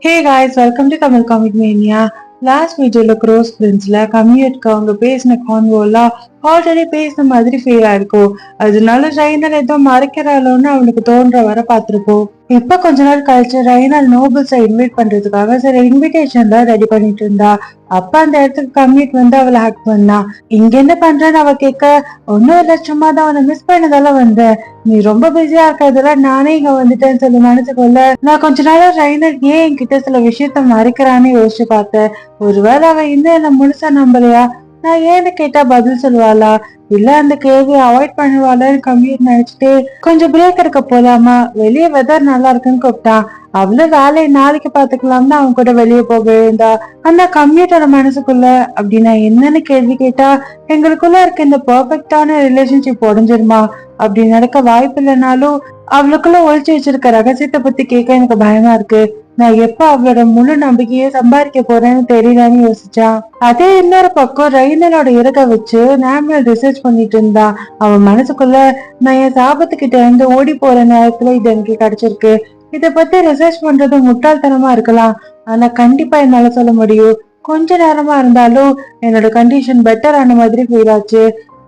Hey guys, welcome to Tamil comic mania. Last வீடியோல cross பிரின்ஸ்ல கம்யூட்க்கு அவங்க பேசின கான்வோலாம் ஆல்ரெடி பேசின மாதிரி ஃபீல் ஆயிருக்கும். அதனால ரைனல் ஏதோ மறைக்கிறாளோன்னு அவனுக்கு தோன்ற வர பார்த்திருப்போம். இப்ப கொஞ்ச நாள் கழிச்சு ரைனல் நோபல்ஸை இன்வைட் பண்றதுக்காக சில இன்விடேஷன் தான் ரெடி பண்ணிட்டு இருந்தா. அப்ப அந்த இடத்துக்கு கம்யூட் வந்து அவளை ஹக் பண்ணா. இங்க என்ன பண்றேன்னு அவ கேட்க, ஒன்னும் இல்ல, சும்மா தான் அவனை மிஸ் பண்ணதால வந்தேன். நீ ரொம்ப பிஸியா இருக்கிறதுல நானே இங்க வந்துட்டேன்னு சொல்லி மனசுக்குள்ள நான் கொஞ்ச நாளா ரைனர் ஏன் என்கிட்ட சில விஷயத்த மறைக்கிறான்னு யோசிச்சு பார்த்தேன். ஒருவேளை அவ இன்னும் என்ன முழுசா நம்பலையா? நான் ஏன்னு கேட்டா பதில் சொல்லுவாளா, இல்ல அந்த கேள்வியை அவாய்ட் பண்ணுவாளான்னு கம்மியூட் நினைச்சிட்டு கொஞ்சம் பிரேக் எடுக்க போலாமா, வெளியே வெதர் நல்லா இருக்குன்னு கூப்பிட்டான். அவ்வளவு வேலையை நாளைக்கு பாத்துக்கலாம்னு அவன் கூட வெளியே போக இருந்தா. அந்த கம்யூட்டோட மனசுக்குள்ள அப்படின்னா என்னன்னு கேள்வி கேட்டா, எங்களுக்குள்ள இருக்க இந்த பெர்ஃபெக்டான ரிலேஷன்ஷிப் உடஞ்சிருமா, அப்படி நடக்க வாய்ப்பு இல்லைனாலும் அவளுக்குள்ள ஒழிச்சு வச்சிருக்க ரகசியத்தை பத்தி கேட்க எனக்கு பயமா இருக்கு. நான் எப்ப அவளோட முழு நம்பிக்கையை சம்பாதிக்க போறேன்னு தெரியலன்னு யோசிச்சான். அதே இன்னொரு பக்கம் ரைனலோட இறக வச்சு நாமியல் ரிசர்ச் பண்ணிட்டு இருந்தான். அவன் மனசுக்குள்ள, நான் என் சாபத்துக்கிட்ட இருந்து ஓடி போற நேரத்துல இது எனக்கு கிடைச்சிருக்கு. இத பத்தி ரிசர்ச் பண்றது முட்டாள்தனமா இருக்கலாம், ஆனா கண்டிப்பா என்னால சொல்ல முடியும். கொஞ்ச நேரமா இருந்தாலும் என்னோட கண்டிஷன் பெட்டர் ஆன மாதிரி ஃபீல் ஆச்சு.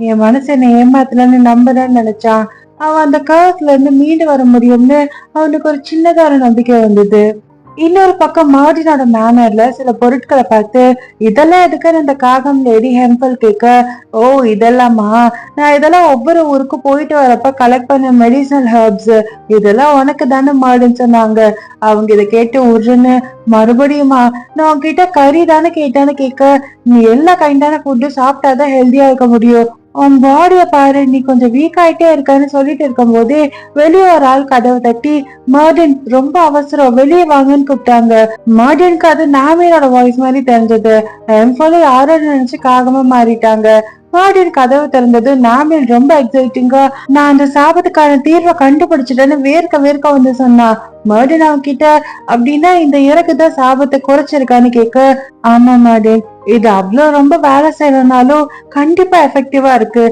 என் மனசு என்னை ஏமாத்தலன்னு நம்புறேன்னு நினைச்சான். அவன் அந்த கர்வ்ல இருந்து மீண்டு வர முடியும்னு அவனுக்கு ஒரு சின்னதான நம்பிக்கை வந்தது. இன்னொரு பக்கம் மார்டினோட மேனர்ல சில பொருட்களை பார்த்து, இதெல்லாம் எதுக்குன்னு இந்த காகம் லேடி ஹெம்பல் கேட்க, ஓ இதெல்லாமா, நான் இதெல்லாம் ஒவ்வொரு ஊருக்கு போயிட்டு வரப்ப கலெக்ட் பண்ண மெடிசனல் ஹெர்ப்ஸ், இதெல்லாம் உனக்கு தானே மாடுன்னு சொன்னாங்க. அவங்க இதை கேட்டு உருன்னு, மறுபடியுமா, நான் உன்கிட்ட கறி தானே கேட்டான்னு கேட்க, நீ எல்லா கைண்டான ஃபுட்டும் சாப்பிட்டாதான் ஹெல்தியா இருக்க முடியும். உன் பாடிய பாரு, நீ கொஞ்சம் வீக் ஆயிட்டே இருக்கான்னு சொல்லிட்டு இருக்கும் போதே வெளியே ஒரு ஆள் கதவை தட்டி, மார்டின் ரொம்ப அவசரம் வெளியே வாங்கன்னு கூப்பிட்டாங்க. மார்டினுக்கு அது நாமியலோட வாய்ஸ் மாதிரி தெரிஞ்சது. எம்போல யாரோ நினைச்சு காகமா மாறிட்டாங்க. மார்டின் கதவு திறந்தது. நாமியல் ரொம்ப எக்ஸைட்டிங்கா, நான் அந்த சாபத்துக்கான தீர்வை கண்டுபிடிச்சிட்டேன்னு வேர்க்க வேர்க்க வந்து சொன்னா. மார்டின் அவன் கிட்ட, அப்படின்னா இந்த இறக்குதான் சாபத்தை குறைச்சிருக்கான்னு கேட்க, ஆமா மார்டின், இது அவ்வளவு ரொம்ப வேலை செய்யறதுனாலும் கண்டிப்பா எஃபெக்டிவா இருக்கு.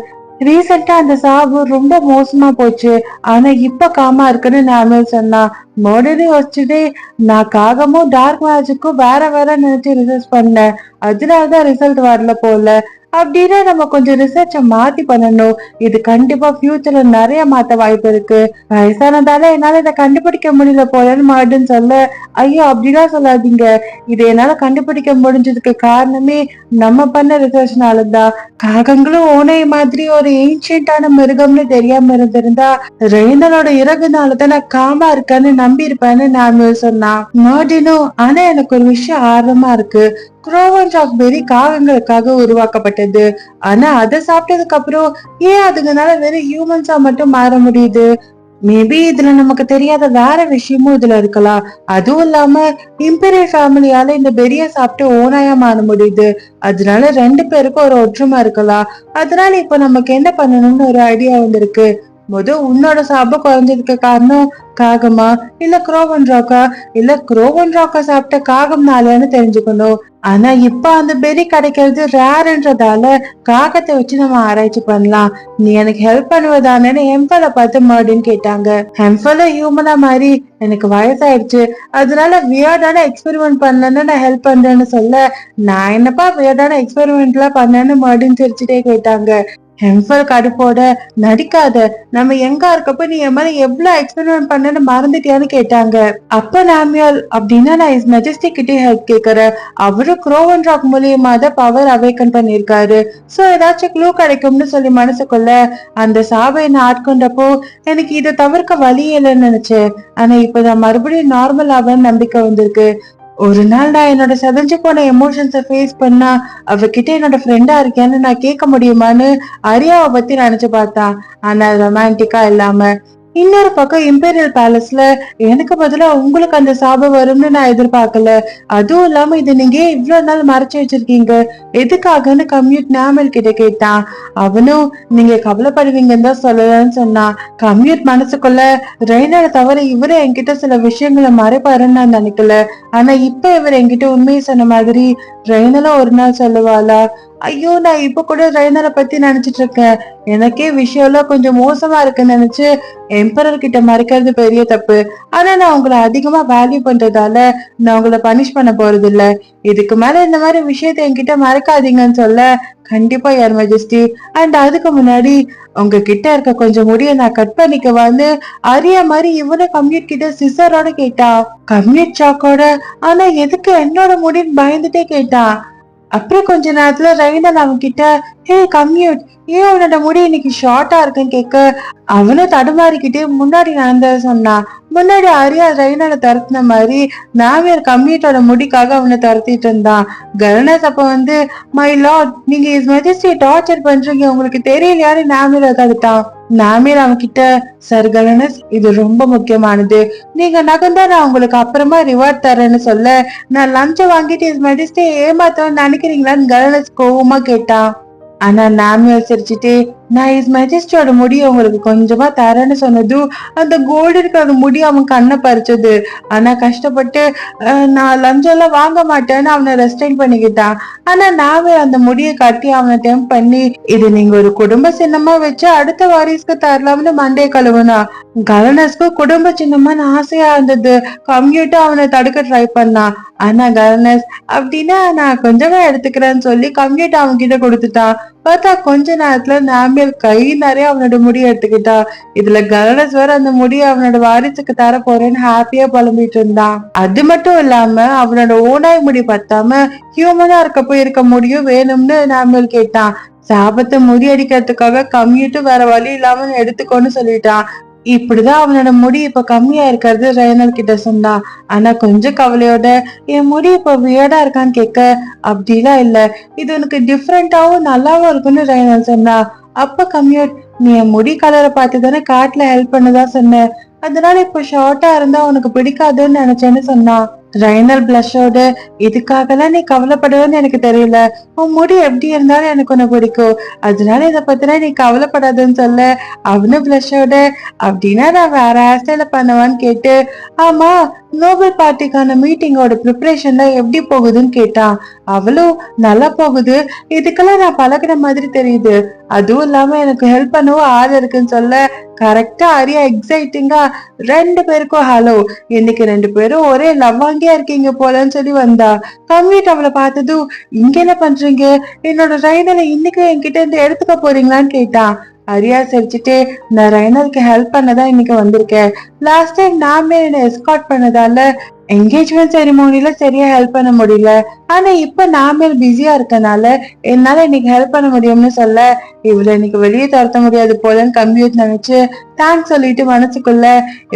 ரீசெண்டா அந்த சாவு ரொம்ப மோசமா போச்சு, ஆனா இப்ப காமா இருக்குன்னு நாமியல் சொன்னா. மார்டின் யோசிச்சுட்டே, நான் காகமும் டார்க் மேஜிக்கும் வேற வேற நினைச்சு ரிசர்ச் பண்ணேன், அதனாலதான் ரிசல்ட் வரல போல. அப்படின்னா நம்ம கொஞ்சம் ரிசர்ச்ச மாத்தி பண்ணணும். இது கண்டிப்பா ஃபியூச்சர்ல நிறைய மாத்த வாய்ப்பு இருக்கு. வயசானதால என்னால இதை கண்டுபிடிக்க முடியல போலன்னு மார்டின் சொல்ல, ஐயோ அப்படிலாம் சொல்லாதீங்க, இது என்னால கண்டுபிடிக்க முடிஞ்சதுக்கு காரணமே நம்ம பண்ண ரிசர்ச்னாலதான். காகங்களும் ஓனை மாதிரி ஒரு ஏன்ஷியன்டான மிருகம்னு தெரியாம இருந்திருந்தா ரெய்னலோட இறகுனாலதான் நான் காமா இருக்கேன்னு நம்பி இருப்பேன்னு நான் சொன்னா. மார்டினும், ஆனா எனக்கு ஒரு விஷயம் ஆர்வமா இருக்கு. குரோவன் ராக்பெரி காகங்களுக்காக உருவாக்கப்பட்டது, ஆனா அதை சாப்பிட்டதுக்கு அப்புறம் ஏன் அதுங்கனால வெறும் ஹியூமன்ஸா மட்டும் மாற முடியுது? மேபி இதுல நமக்கு தெரியாத வேற விஷயமும் இதுல இருக்கலாம். அதுவும் இல்லாம இம்பீரியல் ஃபேமிலியால இந்த பெரிய சாப்பிட்டு ஓனாயா மாற முடியுது, அதனால ரெண்டு பேருக்கும் ஒரு ஒற்றுமை இருக்கலாம். அதனால இப்ப நமக்கு என்ன பண்ணணும்னு ஒரு ஐடியா வந்திருக்கு. உன்னோட சாபம் குறைஞ்சதுக்கு காரணம் காகமா இல்ல குரோவன் ராக்கா, இல்ல குரோவன் ராக்கா சாப்பிட்ட காகம்னாலன்னு தெரிஞ்சுக்கணும். ஆனா இப்ப அந்த பெரி கிடைக்கிறது ரேர்ன்றதால காகத்தை வச்சு நம்ம ஆராய்ச்சி பண்ணலாம். நீ எனக்கு ஹெல்ப் பண்ணுவதானேன்னு ஹெம்பலை பார்த்து மார்டின் கேட்டாங்க. ஹெம்பல ஹியூமனா மாதிரி, எனக்கு வயசாயிடுச்சு, அதனால வியர்டான எக்ஸ்பெரிமெண்ட் பண்ணலன்னு நான் ஹெல்ப் பண்றேன்னு சொல்ல, நான் என்னப்பா வியர்டான எக்ஸ்பெரிமெண்ட் எல்லாம் பண்ணேன்னு மார்டின் சிரிச்சுட்டே கேட்டாங்க. ஹெம்பல் கடுப்போட, நடிக்காத, நம்ம எங்க இருக்கப்ப நீ என் மேல எவ்வளவு எக்ஸ்பெரிமெண்ட் பண்ணன்னு மறந்துட்டியான்னு கேட்டாங்க. அப்ப நாமியால், அப்படின்னா நான் இஸ் மெஜஸ்டிக் கிட்டே ஹெல்ப் கேக்குறேன், அவரு குரோவன் ராக் மூலியமா தான் பவர் அவேக்கன் பண்ணிருக்காரு, சோ ஏதாச்சும் க்ளூ கிடைக்கும்னு சொல்லி மனசுக்குள்ள, அந்த சாபை என்ன ஆட்கொண்டப்போ எனக்கு இதை தவிர்க்க வழி இல்லைன்னு நினைச்சேன், ஆனா இப்ப நான் மறுபடியும் நார்மல் ஆவேன்னு நம்பிக்கை வந்திருக்கு. ஒரு நாள் நான் என்னோட செதஞ்சு போன எமோஷன்ஸை ஃபேஸ் பண்ணா அவகிட்ட என்னோட ஃப்ரெண்டா இருக்கேன்னு நான் கேட்க முடியுமான்னு அரியாவை பத்தி நினைச்சு பார்த்தான், ஆனா ரொமான்டிக்கா இல்லாம. இன்னொரு பக்கம் இம்பீரியல் பேலஸ்ல எனக்கு பதிலா உங்களுக்கு அந்த சாபம் வரும்னு நான் எதிர்பார்க்கல. அதுவும் இல்லாம இது நீங்க இவ்வளவு நாள் மறைச்சு வச்சிருக்கீங்க, எதுக்காகன்னு கம்யூட் நாமல் கிட்ட கேட்டான். அவனும், நீங்க கவலைப்படுவீங்கன்னு தான் சொல்லலன்னு சொன்னான். கம்யூட் மனசுக்குள்ள, ரெய்னரை தவிர இவரு என்கிட்ட சில விஷயங்களை மறைப்பாருன்னு நான் நினைக்கல, ஆனா இப்ப இவர் என்கிட்ட உண்மையை சொன்ன மாதிரி ரெய்னலும் ஒரு நாள் சொல்லுவாளா? ஐயோ நான் இப்ப கூட ரெய்னரை பத்தி நினைச்சிட்டு இருக்கேன். எனக்கே விஷயம் எல்லாம் கொஞ்சம் மோசமா இருக்குன்னு நினைச்சு எம்பரர் கிட்ட மறைக்கிறது பெரிய தப்பு. ஆனா நான் உங்களை அதிகமா வேல்யூ பண்றதால நான் உங்களை பனிஷ் பண்ண போறது இல்ல. இதுக்கு மேல இந்த மாதிரி விஷயத்த என்கிட்ட மறைக்காதீங்கன்னு சொல்ல, கண்டிப்பா யுவர் மெஜஸ்டி. அண்ட் அதுக்கு முன்னாடி உங்ககிட்ட இருக்க கொஞ்சம் முடிய நான் கட் பண்ணிக்க வந்து அரியா மாதிரி இவனை கம்யூட் கிட்ட சிசரோட கேட்டா. கம்யூட் சாக்கோட, ஆனா எதுக்கு என்னோட முடின்னு பயந்துட்டே கேட்டா. அப்புறம் கொஞ்ச நேரத்துல ரெய்னல் அவன் கிட்ட, ஹே கம்யூட், ஏன் உன்னோட முடி இன்னைக்கு ஷார்ட்டா இருக்குன்னு கேட்க, அவனும் தடுமாறிக்கிட்டே முன்னாடி நடந்த சொன்னான். முன்னாடி அரியா ரெய்னலை துரத்துன மாதிரி நாமியர் கம்யூட்டோட முடிக்காக அவனை துரத்திட்டு இருந்தான். கவர்னர்ஸ் அப்ப வந்து, மை லார்ட், நீங்க இஸ் மெஜஸ்டியை டார்ச்சர் பண்றீங்க, உங்களுக்கு தெரியலையான்னு நாமியரை தடுத்தான். நாமியர் அவன் கிட்ட, சர் கவர்னர்ஸ், இது ரொம்ப முக்கியமானது, நீங்க நகர்ந்தா நான் உங்களுக்கு அப்புறமா ரிவார்ட் தரேன்னு சொல்ல, நான் லஞ்சம் வாங்கிட்டு இஸ் மெஜஸ்டியை ஏமாத்தோன்னு நினைக்கிறீங்களான்னு கவர்னர்ஸ் கோவமா கேட்டான். ஆனா நாமியல் சிரிச்சுட்டு, நான் இஸ் மெஜஸ்டியோட முடி உங்களுக்கு கொஞ்சமா தரேன்னு சொன்னதும் அந்த கோல்டன் கலர் முடி அவன் கண்ணை பறிச்சது. ஆனா கஷ்டப்பட்டு நான் லஞ்சம் எல்லாம் வாங்க மாட்டேன்னு அவனை ரெஸ்ட்ரைன் பண்ணிக்கிட்டான். ஆனா நாமியல் அந்த முடியை கட்டி அவனை டெம்ப் பண்ணி, இது நீங்க ஒரு குடும்ப சின்னமா வச்சு அடுத்த வாரிசுக்கு தரலாம்னு மண்டைய கழுவுனா. கவர்னர்ஸ்க்கு குடும்ப சின்னமான்னு ஆசையா இருந்தது. கம்யூட்டா அவனை தடுக்க ட்ரை பண்ணான். ஆனா கவர்னர்ஸ், அப்படின்னா நான் கொஞ்சமா எடுத்துக்கிறேன்னு சொல்லி கம்யூட்டா அவன் கிட்ட கொடுத்துட்டான். பார்த்தா கொஞ்ச நேரத்துல நாமியல் கை நிறைய அவனோட முடிய எடுத்துக்கிட்டா. இதுல கவர்னர்ஸ் வேற அந்த முடிய அவனோட வாரிசுக்கு தர போறேன்னு ஹாப்பியா புலம்பிட்டு இருந்தான். அது மட்டும் இல்லாம அவனோட ஓனாய் முடி பத்தாம ஹியூமனா இருக்கப்போ இருக்க முடியும் வேணும்னு நாமியல் கேட்டான். சாபத்தை முறியடிக்கிறதுக்காக கம்யூட்டு வேற வழி இல்லாம எடுத்துக்கோன்னு சொல்லிட்டான். இப்படிதான் அவனோட முடி இப்ப கம்மியா இருக்கிறது ரெய்னல் கிட்ட சொன்னான். ஆனா கொஞ்சம் கவலையோட, என் முடி இப்ப வியர்டா இருக்கான்னு கேட்க, அப்படிலாம் இல்ல, இது உனக்கு டிஃப்ரெண்டாவும் நல்லாவும் இருக்குன்னு ரெய்னல் சொன்னா. அப்ப கம்யூட், நீ என் முடி கலரை பார்த்து தானே காட்டுல ஹெல்ப் பண்ணதா சொன்ன, அதனால இப்ப ஷார்ட்டா இருந்தா உனக்கு பிடிக்காதுன்னு நினைச்சேன்னு சொன்னான். ரெய்னல் பிளஷோட, இதுக்காகலாம் நீ கவலைப்படுவேன்னு எனக்கு தெரியல, உன் முடி எப்படி இருந்தாலும் எனக்கு உன்னை பிடிக்கும், அதனால இதை பத்தினா நீ கவலைப்படாதுன்னு சொல்ல, அவனும் பிளஷோட, அப்படின்னா நான் வேற ஹேர் ஸ்டைல பண்ணுவான்னு கேட்டு, ஆமா நோபல் பார்ட்டிக்கான மீட்டிங்கோட ப்ரிப்பரேஷன்லாம் எப்படி போகுதுன்னு கேட்டான். அவளும், நல்லா போகுது, இதுக்கெல்லாம் நான் பழகின மாதிரி தெரியுது, அதுவும் இல்லாம எனக்கு ஹெல்ப் பண்ணவும் ஆள் இருக்குன்னு சொல்ல, கரெக்டா அரியா எக்ஸைட்டிங்கா, ரெண்டு பேருக்கும் ஹலோ, இன்னைக்கு ரெண்டு பேரும் ஒரே லவ்வாங்கியா இருக்கீங்க போலன்னு சொல்லி வந்தா. கம்யூட் அவளை பார்த்ததும், இங்க என்ன பண்றீங்க, என்னோட ரைடலை இன்னைக்கு என்கிட்ட இருந்து எடுத்துக்க போறீங்களான்னு கேட்டான். அரியா சிரிச்சுட்டு, நான் ரைனலுக்கு ஹெல்ப் பண்ணதான் இன்னைக்கு வந்திருக்கேன், லாஸ்ட் டைம் நாமே என்ன எஸ்கார்ட் பண்ணதால என்கேஜ்மெண்ட் செரிமோனில சரியா ஹெல்ப் பண்ண முடியல, ஆனா இப்ப நாமே பிஸியா இருக்கனால என்னால இன்னைக்கு ஹெல்ப் பண்ண முடியும்னு சொல்ல, இவளை இன்னைக்கு வெளியே துரத்த முடியாது போலன்னு கம்ப்யூட் நினைச்சு தேங்க்ஸ் சொல்லிட்டு மனசுக்குள்ள,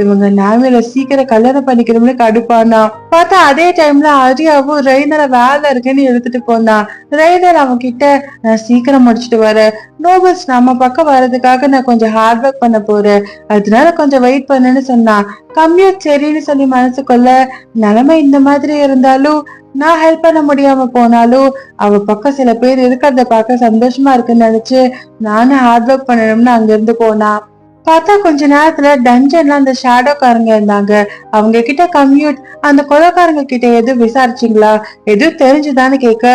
இவங்க நாமியில சீக்கிரம் கல்யாணம் பண்ணிக்கணும்னு கடுப்பானா. பார்த்தா அதே டைம்ல அரியாவும் ரெய்னரை வேலை இருக்குன்னு எடுத்துட்டு போனான். ரெய்னர் அவன் கிட்ட, நான் சீக்கிரம் முடிச்சுட்டு வரேன், நோபல்ஸ் நம்ம பக்கம் வர்றதுக்காக நான் கொஞ்சம் ஹார்ட் ஒர்க் பண்ண போறேன், அதனால கொஞ்சம் வெயிட் பண்ணுன்னு சொன்னான். கம்யூட் சரின்னு சொல்லி மனசுக்குள்ள, நிலைமை இந்த மாதிரி இருந்தாலும் நான் ஹெல்ப் பண்ண முடியாம போனாலும் அவ பக்கம் சில பேர் இருக்கிறத பார்க்க சந்தோஷமா இருக்குன்னு நினைச்சு நானும் ஹார்ட் ஒர்க் பண்ணணும்னு அங்க இருந்து போனா. பார்த்தா கொஞ்ச நேரத்துல டஞ்சன்ல அந்த ஷேடோக்காரங்க இருந்தாங்க. அவங்க கிட்ட கம்யூட், அந்த கொலைக்காரங்க கிட்ட எதுவும் விசாரிச்சிங்களா, எதுவும் தெரிஞ்சுதான்னு கேட்க,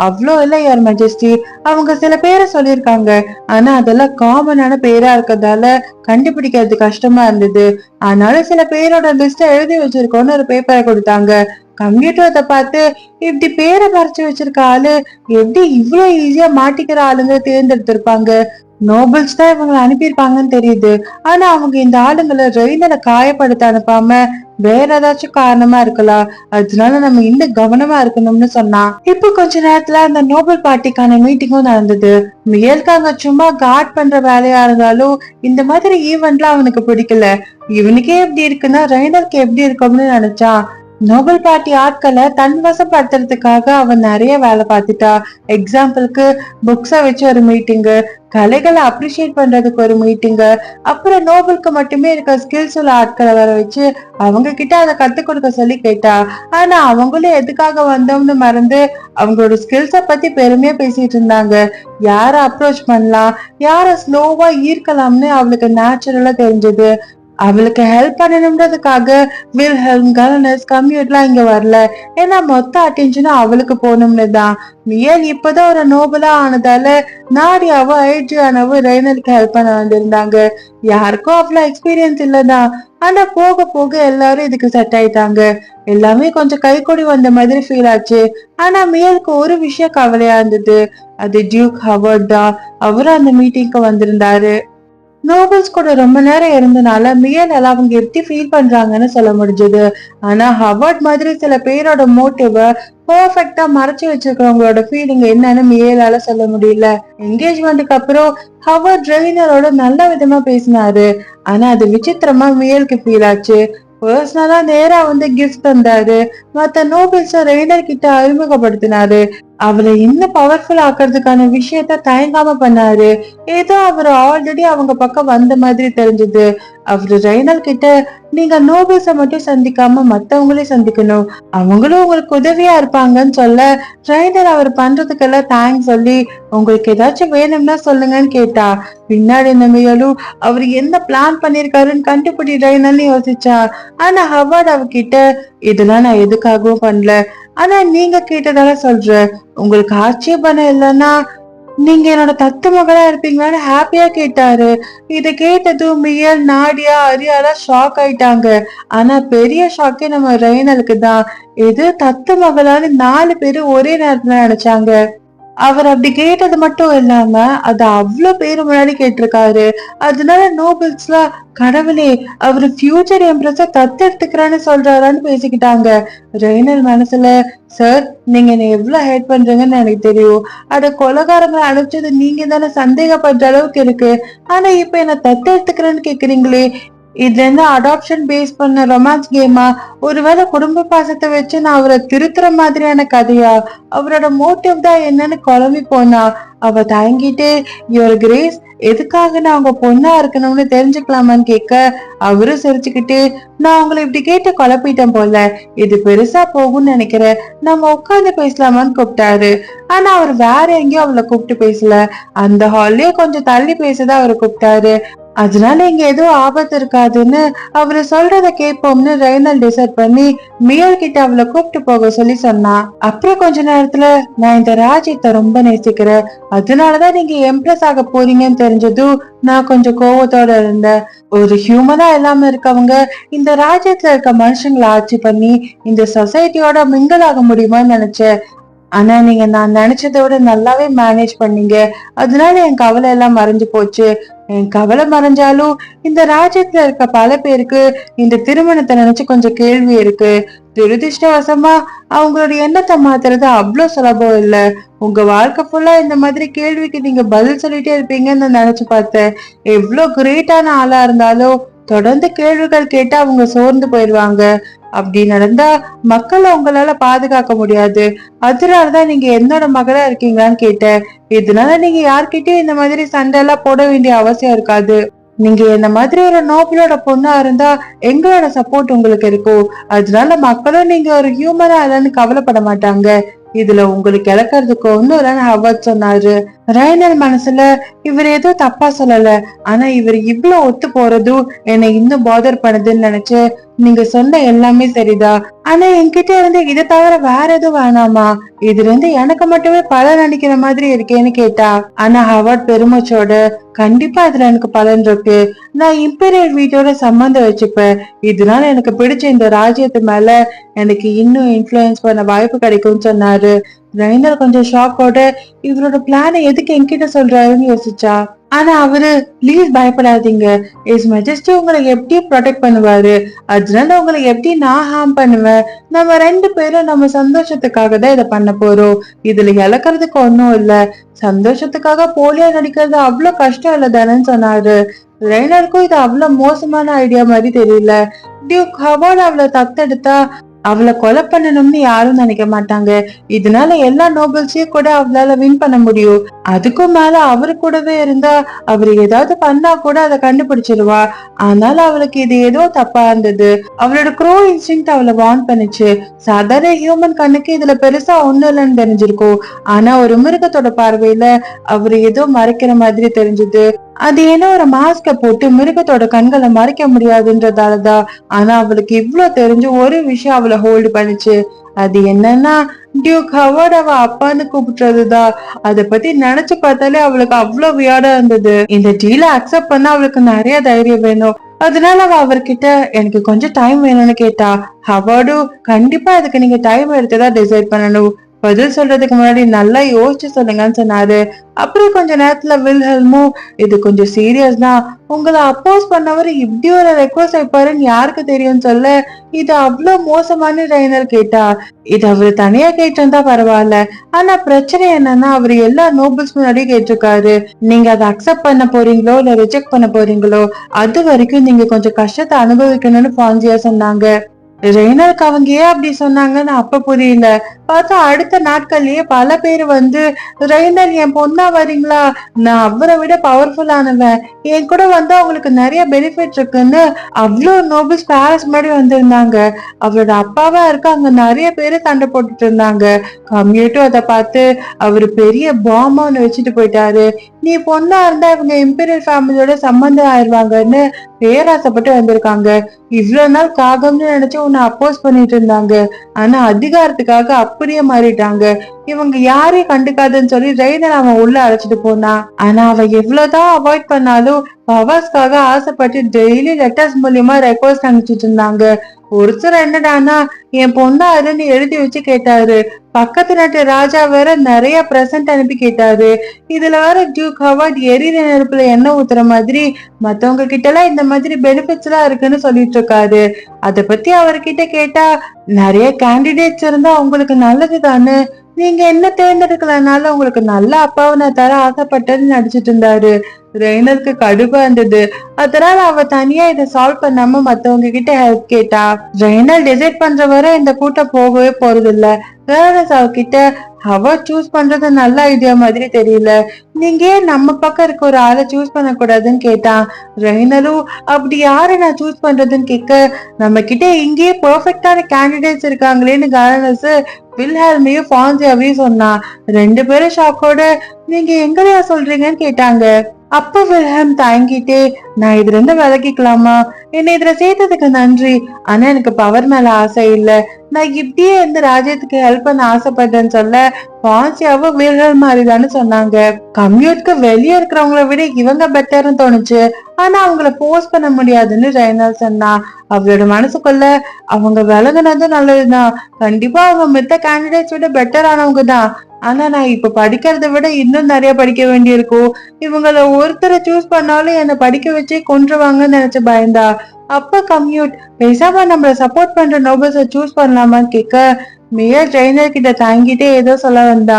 அவ்வளோ இல்ல யுவர் மெஜஸ்டி, அவங்க சில பேரை சொல்லியிருக்காங்க, ஆனா அதெல்லாம் காமனான பேரா இருக்கிறதால கண்டுபிடிக்கிறது கஷ்டமா இருந்தது, அதனால சில பேரோட லிஸ்ட எழுதி வச்சிருக்கோன்னு ஒரு பேப்பரை கொடுத்தாங்க. கம்ப்யூட்டரை பார்த்து, இப்படி பேரை மறைச்சு வச்சிருக்க ஆளு எப்படி இவ்வளவு ஈஸியா மாட்டிக்கிற ஆளுங்க தேர்ந்தெடுத்திருப்பாங்க, நோபல்ஸ் தான் இவங்களை அனுப்பியிருப்பாங்கன்னு தெரியுது, ஆனா அவங்க இந்த ஆளுங்களை ரெய்னரை காயப்படுத்த அனுப்பாம வேற ஏதாச்சும் காரணமா இருக்கலாம், அதனால நம்ம இன்னும் கவனமா இருக்கணும்னு சொன்னான். இப்ப கொஞ்ச நேரத்துல அந்த நோபல் பார்ட்டிக்கான மீட்டிங்கும் நடந்தது. மியல்காங்க சும்மா கார்ட் பண்ற வேலையா இருந்தாலும் இந்த மாதிரி ஈவெண்ட்லாம் அவனுக்கு பிடிக்கல. இவனுக்கே எப்படி இருக்குன்னா ரெய்னருக்கு எப்படி இருக்கும்னு நினைச்சான். நோபல் பார்ட்டி ஆட்களை தன் வசப்படுத்துறதுக்காக அவன் நிறைய வேலை பார்த்துட்டா. எக்ஸாம்பிளுக்கு புக்ஸை வச்சு ஒரு மீட்டிங்கு, கலைகளை அப்ரிஷியேட் பண்றதுக்கு ஒரு மீட்டிங்கு, அப்புறம் நோபலுக்கு மட்டுமே இருக்க ஸ்கில்ஸ் உள்ள ஆட்களை வர வச்சு அவங்க கிட்ட அதை கத்துக் கொடுக்க சொல்லி கேட்டா. ஆனா அவங்களும் எதுக்காக வந்தோம்னு மறந்து அவங்களோட ஸ்கில்ஸ பத்தி பெருமையா பேசிட்டு இருந்தாங்க. யார அப்ரோச் பண்ணலாம், யார ஸ்லோவா ஈர்க்கலாம்னு அவளுக்கு நேச்சுரலா தெரிஞ்சது. அவளுக்கு ஹெல்ப் பண்ணணும்ன்றதுக்காக வில்ஹெல்ம் கலனஸ் கம்யூட்லாம் இங்க வரல. ஏன்னா மொத்த அட்டென்ஷனும் அவளுக்கு போகணும்னு தான். மியல் இப்பதான் ஒரு நோபலா ஆனதால நாடியாவும் ஐட்ரியானாவும் ரெய்னலுக்கு ஹெல்ப் பண்ண வந்திருந்தாங்க. யாருக்கும் அவ்வளவு எக்ஸ்பீரியன்ஸ் இல்லதான். ஆனா போக போக எல்லாரும் இதுக்கு செட் ஆயிட்டாங்க. எல்லாமே கொஞ்சம் கைகூடி வந்த மாதிரி ஃபீல் ஆச்சு. ஆனா மியலுக்கு ஒரு விஷயம் கவலையா இருந்தது. அது டியூக் ஹவர்ட் தான். அவரும் அந்த மீட்டிங்க்கு வந்திருந்தாரு. நோபல்ஸ் கூட ரொம்ப நேரம் இருந்தனால மியனால அவங்க எப்படி ஃபீல் பண்றாங்கன்னு சொல்ல முடிஞ்சது. ஆனா ஹவர்ட் மாதிரி சில பேரோட மோட்டிவ பெர்ஃபெக்ட்டா மறைச்சு வச்சிருக்கிறவங்களோட ஃபீலிங் என்னன்னு மியலால சொல்ல முடியல. என்கேஜ்மெண்ட்டுக்கு அப்புறம் ஹவர்ட் ரெய்னரோட நல்ல விதமா பேசினாரு. ஆனா அது விசித்திரமா மியலுக்கு ஃபீல் ஆச்சு. பர்சனலா நேரா வந்து கிஃப்ட் தந்தாரு. மத்த நோபல்ஸ ரெய்னர் கிட்ட அறிமுகப்படுத்தினாரு. அவளை இன்னும் பவர்ஃபுல் ஆக்குறதுக்கான விஷயத்த தயங்காம பண்ணாரு. ஏதோ அவர் ஆல்ரெடி அவங்க பக்கம் வந்த மாதிரி தெரிஞ்சது. அவரு ரெய்னல் கிட்ட நீங்க நோபல்ஸ மட்டும் சந்திக்காம மத்தவங்களையும் சந்திக்கணும், அவங்களும் உங்களுக்கு உதவியா இருப்பாங்கன்னு சொல்ல, ரெய்னல் அவர் பண்றதுக்கெல்லாம் தேங்க்ஸ் சொல்லி உங்களுக்கு ஏதாச்சும் வேணும்னா சொல்லுங்கன்னு கேட்டா. பின்னாடி இந்த முயலும் அவர் என்ன பிளான் பண்ணிருக்காருன்னு கண்டுபிடி ரெய்னல்னு யோசிச்சா. ஆனா ஹவார்ட் அவகிட்ட இதெல்லாம் நான் எதுக்காகவும் பண்ணல, ஆனா நீங்க கேட்டதால சொல்றேன், உங்களுக்கு ஆட்சேபணம் இல்லைன்னா நீங்க என்னோட தத்து மகளா இருப்பீங்களான்னு ஹாப்பியா கேட்டாரு. இத கேட்டதும் மியல் நாடியா அரியாலா ஷாக் ஆயிட்டாங்க. ஆனா பெரிய ஷாக்கே நம்ம ரெய்னலுக்கு தான். இது தத்து மகளான்னு 4 பேரும் ஒரே நேரத்துல நினைச்சாங்க. அவர் அப்படி கேட்டது மட்டும் இல்லாம அத அவ்வளவு பேரு முன்னாடி கேட்டிருக்காரு. அதனால நோபல்ஸ்லாம் கடவுளே அவரு ஃபியூச்சர் எம்ப்ரஸ தத்தெடுத்துக்கிறான்னு சொல்றாரான்னு பேசிக்கிட்டாங்க. ரெய்னல் மனசுல சார் நீங்க என்ன எவ்வளவு ஹேட் பண்றீங்கன்னு எனக்கு தெரியும். அட கொலைகாரங்களை அனுப்பிச்சது நீங்க தானே சந்தேகப்படுற அளவுக்கு இருக்கு. ஆனா இப்ப என்ன தத்தெடுத்துக்கிறேன்னு கேக்குறீங்களே, இதுல இருந்து அடாப்ஷன் பேஸ் பண்ண ரொமான்ஸ் கேமா, ஒருவேளை குடும்ப பாசத்தை வச்சு நான் அவரை திருத்துற மாதிரியான கதையா, அவரோட மோட்டிவ் தான் என்னன்னு குழம்பி போனா. அவ தயங்கிட்டு யுவர் கிரேஸ் எதுக்காக நான் உங்க பொண்ணா இருக்கணும்னு தெரிஞ்சுக்கலாமான்னு கேட்க, அவரும் சிரிச்சுக்கிட்டு நான் உங்களை இப்படி கேட்டு குழப்பிட்டேன் போல, இது பெருசா போகும்னு நினைக்கிறேன், நம்ம உட்கார்ந்து பேசலாமான்னு கூப்பிட்டாரு. ஆனா அவர் வேற எங்கேயோ அவளை கூப்பிட்டு பேசல, அந்த ஹால்லயே கொஞ்சம் தள்ளி பேசதான் அவரை கூப்பிட்டாரு. அதனால இங்க எதுவும் ஆபத்து இருக்காதுன்னு அவரு சொல்றத கேட்போம்னு ரெய்னல் டிசைட் பண்ணி மியல் கிட்ட அவளை கூப்பிட்டு போக சொல்லி சொன்னா. அப்புறம் கொஞ்ச நேரத்துல நான் இந்த ராஜ்யத்தை ரொம்ப நேசிக்கிறேன், அதனாலதான் நீங்க எம்ப்ரஸ் ஆக போறீங்கன்னு தெரிஞ்சதும் நான் கொஞ்சம் கோவத்தோட இருந்தேன். ஒரு ஹியூமனா இல்லாம இருக்கவங்க இந்த ராஜ்யத்துல இருக்க மனுஷங்களை ஆட்சி பண்ணி இந்த சொசைட்டியோட மிங்கிள் ஆக முடியுமான்னு நினைச்சேன். ஆனா நீங்க நான் நினைச்சதை விட நல்லாவே மேனேஜ் பண்ணீங்க. அதனால என் கவலை எல்லாம் மறைஞ்சு போச்சு. என் கவலை மறைஞ்சாலும் இந்த ராஜ்யத்துல இருக்க பல பேருக்கு இந்த திருமணத்தை நினைச்சு கொஞ்சம் கேள்வி இருக்கு. துரதிருஷ்டவசமா அவங்களோட எண்ணத்தை மாத்துறது அவ்வளவு சுலபம் இல்ல. உங்க வாழ்க்கை ஃபுல்லா இந்த மாதிரி கேள்விக்கு நீங்க பதில் சொல்லிட்டே இருப்பீங்கன்னு நான் நினைச்சு பார்த்தேன். எவ்வளவு கிரேட்டான ஆளா இருந்தாலும் தொடர்ந்து கேள்விகள் கேட்டா அவங்க சோர்ந்து போயிடுவாங்க. அப்படி நடந்தா மக்களை உங்களால பாதுகாக்க முடியாது. அதனாலதான் நீங்க என்னோட மகளா இருக்கீங்களான்னு கேட்டேன். இதனால நீங்க யார்கிட்டயும் இந்த மாதிரி சண்டை எல்லாம் போட வேண்டிய அவசியம் இருக்காது. நீங்க என்ன மாதிரி ஒரு நோபலோட பொண்ணா இருந்தா எங்களோட சப்போர்ட் உங்களுக்கு இருக்கும். அதனால மக்களும் நீங்க ஒரு ஹியூமனா இல்லைன்னு கவலைப்பட மாட்டாங்க. இதுல உங்களுக்கு இழக்கிறதுக்கு ஒன்னும் இல்லைன்னு ஹவர்ட் சொன்னாரு. ரைனர் மனசுல இவர் ஏதோ தப்பா சொல்லல, ஆனா இவர் இவ்வளவு ஒத்து போறதும் என்னை இன்னும் பாதர் பண்ணுதுன்னு நினைச்சு நீங்க சொன்ன எல்லாமே சரிதா, ஆனா என்கிட்ட இருந்து இதை தவிர வேற எதுவும் வேணாமா, இதுல இருந்து எனக்கு மட்டுமே பலன் அளிக்கிற மாதிரி இருக்கேன்னு கேட்டா. ஆனா ஹவர்ட் பெருமூச்சோட கண்டிப்பா இதுல எனக்கு பலன் இருக்கு, நான் இம்பீரியல் வீட்டோட சம்பந்தம் வச்சுப்பேன், இதனால எனக்கு பிடிச்ச இந்த ராஜ்யத்து மேல எனக்கு இன்னும் இன்ஃபுளுன்ஸ் பண்ண வாய்ப்பு கிடைக்கும்னு சொன்னாரு. ரைனர் கொஞ்சம் ஷாக்கோட இவரோட பிளானை எதுக்கு என்கிட்ட சொல்றாருன்னு யோசிச்சா. ஆனா அவரு ப்ளீஸ் பயப்படாதீங்க, இஸ் மெஜஸ்டி உங்களை எப்படி ப்ரொடெக்ட் பண்ணுவாரு, அதனால உங்களை எப்படி நான் ஹார்ம் பண்ணுவேன், நம்ம 2 பேரும் நம்ம சந்தோஷத்துக்காக தான் இதை பண்ண போறோம், இதுல இழக்கிறதுக்கு ஒன்னும் இல்ல, சந்தோஷத்துக்காக போலியா நடிக்கிறது அவ்வளவு கஷ்டம் இல்ல தானேன்னு சொன்னாரு. ரெய்னருக்கும் இது அவ்வளவு மோசமான ஐடியா மாதிரி தெரியல. டியூக் ஹவார்ட் அவளை தத்தெடுத்தா அவளை கொலை பண்ணணும்னு யாரும் நினைக்க மாட்டாங்க. இதனால எல்லா நோபல்ஸையும் கூட அவளால வின் பண்ண முடியும். அதுக்கும் மேல அவரு கூடவே இருந்தா அவரு ஏதாவது பண்ணா கூட அதை கண்டுபிடிச்சிருவா. ஆனால அவளுக்கு இது ஏதோ தப்பா இருந்தது. அவளோட க்ரோ இன்ஸ்டிங்க்ட் அவளை வார்ன் பண்ணுச்சு. சாதாரண ஹியூமன் கண்ணுக்கு இதுல பெருசா ஒண்ணும் இல்லைன்னு தெரிஞ்சிருக்கும். ஆனா ஒரு மிருகத்தோட பார்வையில அவரு ஏதோ மறைக்கிற மாதிரி தெரிஞ்சது. அது ஏன்னா ஒரு மாஸ்க போட்டு மிருகத்தோட கண்களை மறைக்க முடியாதுன்றதாலதான். ஆனா அவளுக்கு இவ்வளவு தெரிஞ்சு ஒரு விஷயம் அவளை ஹோல்டு பண்ணுச்சு. அது என்னன்னா டியூக் ஹவர்ட் அவ அப்பான்னு கூப்பிட்டுறதுதான். அத பத்தி நினைச்சு பார்த்தாலே அவளுக்கு அவ்வளவு வியாடா இருந்தது. இந்த டீல அக்செப்ட் பண்ண அவளுக்கு நிறைய தைரியம் வேணும். அதனால அவ அவர்கிட்ட எனக்கு கொஞ்சம் டைம் வேணும்னு கேட்டா. ஹவர்டும் கண்டிப்பா அதுக்கு நீங்க டைம் எடுத்துதான் டிசைட் பண்ணணும், பதில் சொல்றதுக்கு முன்னாடி நல்லா யோசிச்சு சொல்லுங்கன்னு சொன்னாரு. அப்புறம் கொஞ்ச நேரத்துல வில்ஹெல்மும் இது கொஞ்சம் சீரியஸ் தான், உங்களை அப்போஸ் பண்ணவர் இப்படி ஒரு ரெக்வஸ்ட் வைப்பாருன்னு யாருக்கு தெரியும் சொல்ல. இது அவ்வளவு மோசமான ரைனர் கேட்டா. இது அவரு தனியா கேட்டிருந்தா பரவாயில்ல, ஆனா பிரச்சனை என்னன்னா அவரு எல்லா நோபல்ஸ் முன்னாடியும் கேட்டிருக்காரு. நீங்க அதை அக்செப்ட் பண்ண போறீங்களோ இல்ல ரிஜெக்ட் பண்ண போறீங்களோ அது வரைக்கும் நீங்க கொஞ்சம் கஷ்டத்தை அனுபவிக்கணும்னு பான்சியா சொன்னாங்க. ரெய்னருக்கு அவங்க ஏன் அப்படி சொன்னாங்கன்னு அப்ப புரியல. பார்த்தா அடுத்த நாட்கள்லயே பல பேர் வந்து ரெய்னர் என் பொண்ணா வரீங்களா, நான் அவரை விட பவர்ஃபுல்லானவன், என் கூட வந்து அவங்களுக்கு நிறைய பெனிஃபிட் இருக்குன்னு அவ்வளோ நோபல்ஸ் பேரஸ் முன்னாடி வந்திருந்தாங்க. அவரோட அப்பாவா இருக்க அங்க நிறைய பேரு சண்டை போட்டுட்டு இருந்தாங்க. கம்யூட்டும் அதை பார்த்து அவரு பெரிய பாம்பா ஒண்ணு வச்சுட்டு போயிட்டாரு. நீ பொண்ணா இருந்தா இவங்க இம்பீரியல் ஃபேமிலியோட சம்பந்தம் ஆயிடுவாங்கன்னு பேராசைப்பட்டு வந்திருக்காங்க. இவ்வளவு நாள் காகம்னு நினைச்சு உன்னை அப்போஸ் பண்ணிட்டு இருந்தாங்க, ஆனா அதிகாரத்துக்காக அப்படியே மாறிட்டாங்க. இவங்க யாரையும் கண்டுக்காதுன்னு சொல்லி ரெய்னர் அவன் உள்ள அழைச்சிட்டு போனான். ஆனா அவ எவ்வளவுதான் அவாய்ட் பண்ணாலும் பவாஸ்க்காக ஆசைப்பட்டு டெய்லி லெட்டர்ஸ் மூலியமா ரெக்வஸ்ட் அனுப்பிச்சிட்டு இருந்தாங்க. ஒரு சில என்னடானா என் பொண்ணா அதுன்னு எழுதி வச்சு கேட்டாரு. பக்கத்து நாட்டு ராஜா வேற நிறைய பிரசன்ட் அனுப்பி கேட்டாரு. இதுல வேற டியூக் ஹவர்ட் எரியிற நெருப்புல எண்ணெய் ஊத்துற மாதிரி மத்தவங்க கிட்ட எல்லாம் இந்த மாதிரி பெனிஃபிட்ஸ் எல்லாம் இருக்குன்னு சொல்லிட்டு இருக்காரு. அத பத்தி அவர்கிட்ட கேட்டா நிறைய கேண்டிடேட்ஸ் இருந்தா உங்களுக்கு நல்லது தானே, நீங்க என்ன தேர்ந்தெடுக்கலனால உங்களுக்கு நல்ல அப்பாவை நான் தர ஆசைப்பட்டேன்னு நடிச்சிட்டு இருந்தாரு. ரெய்னருக்கு கடுப்பா இருந்தது. அதனால அவ தனியா இதை சால்வ் பண்ணாம மத்தவங்க கிட்ட ஹெல்ப் கேட்டா. ரெய்னர் டிசைட் பண்ற வரை இந்த கூட்டம் போகவே போறது இல்ல. அவகிட்ட அவ சூஸ் பண்றது நல்ல ஐடியா மாதிரி தெரியல, நீங்க ஏன் நம்ம பக்கம் இருக்க ஒரு ஆளை சூஸ் பண்ண கூடாதுன்னு கேட்டான். ரெய்னரும் அப்படி யாரை நான் சூஸ் பண்றதுன்னு கேட்க, நம்ம கிட்ட இங்கேயே பெர்ஃபெக்டான கேண்டிடேட்ஸ் இருக்காங்களேன்னு கவர்னர்ஸ் வில்ஹெல்மையும் பான்சியாவையும் சொன்னா. ரெண்டு பேரும் ஷாக்கோட நீங்க எங்களையா சொல்றீங்கன்னு கேட்டாங்க. அப்ப வில்ஹெல்ம் தாங்கிட்டே, நான் இதுல இருந்து விலகிக்கலாமா, என்னை இதுல சேர்த்ததுக்கு நன்றி, ஆனா எனக்கு பவர் மேல ஆசை இல்ல, நான் இப்படியே இந்த ராஜ்யத்துக்கு ஹெல்ப் பண்ண ஆசைப்பட்டேன்னு சொல்ல பான்சியாவும் வில்ஹெல்ம் மாதிரிதான்னு சொன்னாங்க. கம்யூட்க்கு வெளியே இருக்கிறவங்கள விட இவங்க பெட்டர்னு தோணுச்சு, ஆனா அவங்கள போஸ்ட் பண்ண முடியாதுன்னு ரெய்னர் சொன்னா. அவளோட மனசுக்குள்ள அவங்க விலகுனதும் நல்லதுதான், கண்டிப்பா அவங்க மித்த கேண்டிடேட்ஸ் விட பெட்டர் ஆனவங்க தான், ஆனா நான் இப்ப படிக்கிறத விட இன்னும் நிறைய படிக்க வேண்டியிருக்கும், இவங்கள ஒருத்தரை சூஸ் பண்ணாலும் என்னை படிக்க வச்சே கொன்றுவாங்கன்னு நினைச்சு பயந்தா. அப்ப கம்யூட் பேசாம நம்மள சப்போர்ட் பண்ற நோபல்ஸ சூஸ் பண்ணலாமான்னு கேட்க, மேயர் ட்ரெயினர் கிட்ட தாங்கிட்டே ஏதோ சொல்ல வந்தா.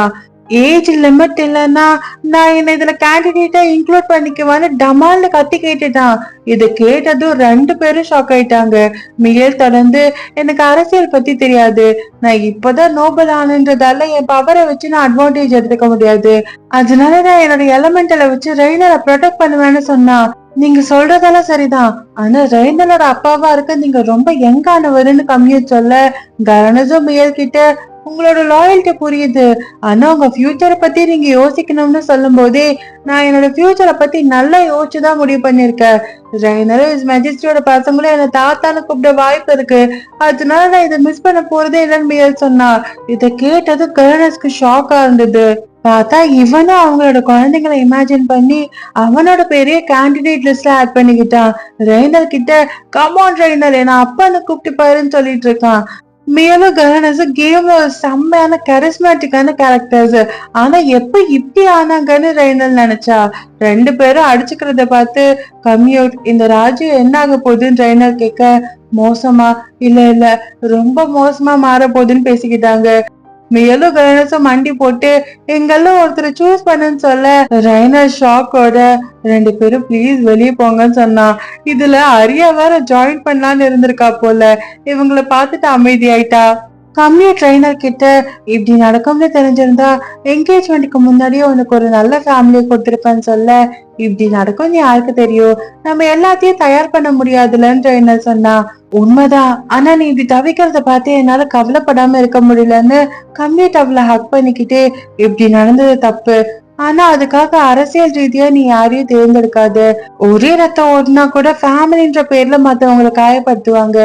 ஏஜ் லிமிட் இல்லைன்னா நான் என்ன இதுல கேண்டிடேட்டா இன்க்ளூட் பண்ணிக்குவான்னு டமால்னு கத்தி கேட்டுட்டான். இதை கேட்டதும் ரெண்டு பேரும் ஷாக் ஆயிட்டாங்க. மியல் தொடர்ந்து, எனக்கு அரசியல் பத்தி தெரியாது, நான் இப்பதான் நோபல் ஆனன்றதால என் பவரை வச்சு நான் அட்வான்டேஜ் எடுத்துக்க முடியாது, அதனால நான் என்னோட எலமெண்டலை வச்சு ரெய்னரை ப்ரொடெக்ட் பண்ணுவேன்னு சொன்னா. நீங்க சொல்றதெல்லாம் சரிதான், ஆனா ரெய்னரோட அப்பாவா இருக்க நீங்க ரொம்ப யங்கானவருன்னு கம்மியா சொல்ல, கவர்னரும் மியல் கிட்ட உங்களோட லாயல்ட்டி புரியுது, ஆனா உங்க ஃபியூச்சரை பத்தி நீங்க யோசிக்கணும்னு சொல்லும் போதே நான் என்னோட ஃபியூச்சரை பத்தி நல்லா யோசிச்சுதான் முடிவு பண்ணிருக்கேன். ரெய்னரும் இஸ் மெஜஸ்டியோட பசங்களும் என்ன தாத்தான்னு கூப்பிட வாய்ப்பு இருக்கு, அதனால நான் இதை மிஸ் பண்ண போறதே இல்லைன்னு மியல் சொன்னா. இதை கேட்டது கர்னஸ்க்கு ஷாக்கா இருந்தது. பார்த்தா இவனும் அவங்களோட குழந்தைங்களை இமேஜின் பண்ணி அவனோட பெரிய கேண்டிடேட் லிஸ்ட்ல ஆட் பண்ணிக்கிட்டான். ரெய்னர் கிட்ட கமான் ரெய்னர் என்ன அப்பான்னு கூப்பிட்டு பாருன்னு சொல்லிட்டு இருக்கான். மேலும் கவர்னர்ஸ் கேம்ல ஒரு செம்மையான கரிஸ்மேட்டிக்கான கேரக்டர்ஸ், ஆனா எப்ப இப்படி ஆனாங்கன்னு ரெய்னர் நினைச்சா. ரெண்டு பேரும் அடிச்சுக்கிறத பார்த்து கம்யூட் இந்த ராஜ்யம் என்ன ஆக போகுதுன்னு ரெய்னர் கேட்க, மோசமா இல்ல இல்ல ரொம்ப மோசமா மாற போகுதுன்னு பேசிக்கிட்டாங்க. மேலும் கவர்னர்ஸும் மண்டி போட்டு எங்கெல்லாம் ஒருத்தரை சூஸ் பண்ணுன்னு சொல்ல, ரெய்னர் ஷாக்கோட ரெண்டு பேரும் ப்ளீஸ் வெளியே போங்கன்னு சொன்னா. இதுல அரியா வேற ஜாயின் பண்ணலான்னு இருந்திருக்கா போல. இவங்களை பார்த்துட்டு அமைதியாயிட்டா. கம்மியா ட்ரெயினர் கிட்ட இப்படி நடக்கும்னு தெரிஞ்சிருந்தா என்கேஜ்மெண்ட்டுக்கு முன்னாடியே உனக்கு ஒரு நல்ல ஃபேமிலியை கொடுத்துருப்பேன்னு சொல்ல, இப்படி நடக்கும்னு யாருக்கு தெரியும், நம்ம எல்லாத்தையும் தயார் பண்ண முடியாதுலன்னு ட்ரெயினர் சொன்னா. உண்மைதான், ஆனா நீ இப்படி தவிக்கிறத பார்த்து என்னால கவலைப்படாம இருக்க முடியலன்னு கம்மியா அவளை ஹக் பண்ணிக்கிட்டே, இப்படி நடந்தது தப்பு, ஆனா அதுக்காக அரசியல் ரீதியா நீ யாரையும் தேர்ந்தெடுக்காத. ஒரே ரத்தம் ஓடுனா கூட ஃபேமிலின்ற பேர்ல மத்தவங்களை காயப்படுத்துவாங்க.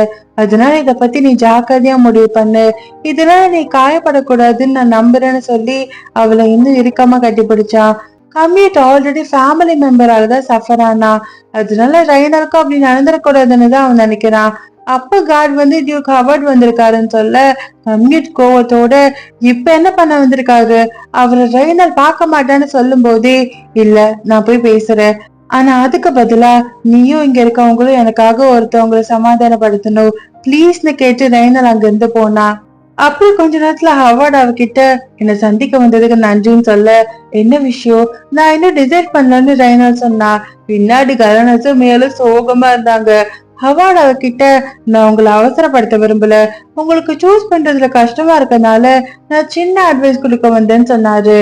அதனால இத பத்தி நீ ஜாக்கிரதையா முடிவு பண்ணு. இதனால நீ காயப்படக்கூடாதுன்னு நான் நம்புறேன்னு சொல்லி அவளை இன்னும் இறுக்கமா கட்டிப்பிடிச்சான். கம்யூட் ஆல்ரெடி ஃபேமிலி மெம்பரால தான் சஃபர் ஆனா. அதனால ரெய்னருக்கும் அப்படி நடந்துடக்கூடாதுன்னு தான் அவன் நினைக்கிறான். அப்ப காட் வந்து டியூக் ஹவர்ட் வந்திருக்காருன்னு சொல்ல கம்யூட் கோவத்தோட இப்ப என்ன பண்ண வந்திருக்காரு, அவரை ரெய்னர் பார்க்க மாட்டான்னு சொல்லும் போதே இல்ல நான் போய் பேசுறேன். ஆனா அதுக்கு பதிலா நீயும் இங்க இருக்கவங்களும் எனக்காக ஒருத்தவங்களை சமாதானப்படுத்தணும் ப்ளீஸ்னு கேட்டு ரெய்னர் அங்க இருந்து போனா. அப்படி கொஞ்ச நேரத்துல ஹவார்ட் அவகிட்ட என்ன சந்திக்க வந்ததுக்கு நன்றின்னு சொல்ல என்ன விஷயம் நான் இன்னும் டிசைட் பண்ணலன்னு ரெய்னர் சொன்னா. பின்னாடி கவர்னர்ஸும் மேலும் சோகமா இருந்தாங்க. ஹவார்ட் அவகிட்ட நான் உங்களை அவசரப்படுத்த விரும்பல, உங்களுக்கு சூஸ் பண்றதுல கஷ்டமா இருக்கனால நான் சின்ன அட்வைஸ் கொடுக்க வந்தேன்னு சொன்னாரு.